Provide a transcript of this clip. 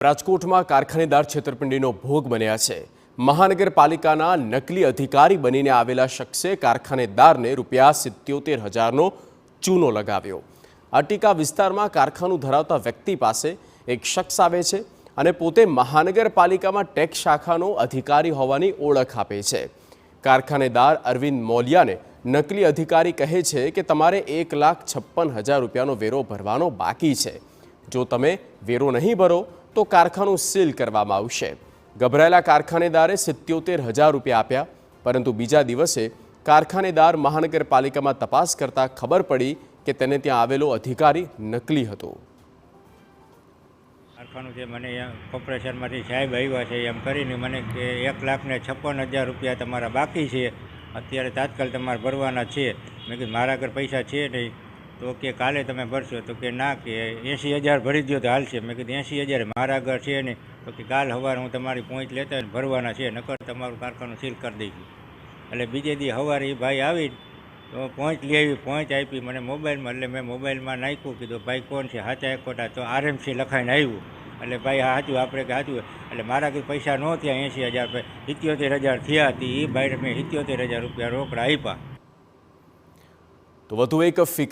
રાજકોટમાં કારખાનેદાર છેતરપિંડીનો ભોગ બન્યા છે। મહાનગરપાલિકાના નકલી અધિકારી બનીને આવેલા શખ્સે કારખાનેદારને ₹77,000નો ચૂનો લગાવ્યો। આટીકા વિસ્તારમાં કારખાનું ધરાવતા વ્યક્તિ પાસે એક શખ્સ આવે છે અને પોતે મહાનગરપાલિકામાં ટેક્સ શાખાનો અધિકારી હોવાની ઓળખ આપે છે। કારખાનેદાર અરવિંદ મોલિયાને નકલી અધિકારી કહે છે કે તમારે ₹1,56,000નો વેરો ભરવાનો બાકી છે। જો તમે વેરો નહીં ભરો તો કારખાનું સીલ કરવામાં આવશે। ગભરાયેલા કારખાનેદારે ₹77,000 આપ્યા, પરંતુ બીજા દિવસે કારખાનેદાર મહાનગરપાલિકામાં તપાસ કરતા ખબર પડી કે તેને ત્યાં આવેલો અધિકારી નકલી હતો। કારખાનું છે, મને કોર્પોરેશનમાંથી સાહેબ આવ્યા છે એમ કરીને મને કે ₹1,56,000 તમારા બાકી છે, અત્યારે તાત્કાલ તમારે ભરવાના છે। મેં કીધું મારા આગળ પૈસા છે નહીં। તો કે કાલે તમે ભરશો? તો કે ના, કે 80,000 ભરી દો તો હાલશે। મેં કીધું 80,000 મારા આગળ છે નહીં। તો કે કાલ સવારે હું તમારી પહોંચ લેતા ભરવાના છે, નકર તમારું કારખાનું સીલ કરી દઈશું। એટલે બીજે દી સવારે એ ભાઈ આવી તો પહોંચ લઈ આવી, પહોંચ આપી મને મોબાઈલમાં। એટલે મેં મોબાઈલમાં નાખ્યું, કીધું ભાઈ કોણ છે, સાચા એક ખોટા? તો RMC લખાઈને આવ્યું। એટલે ભાઈ સાચું, આપણે કે સાચું। એટલે મારા કંઈ પૈસા ન થયા 80,000, 77,000 થયા હતી। એ ભાઈને મેં ₹77,000 રોકડા આપ્યા। તો વધુ એક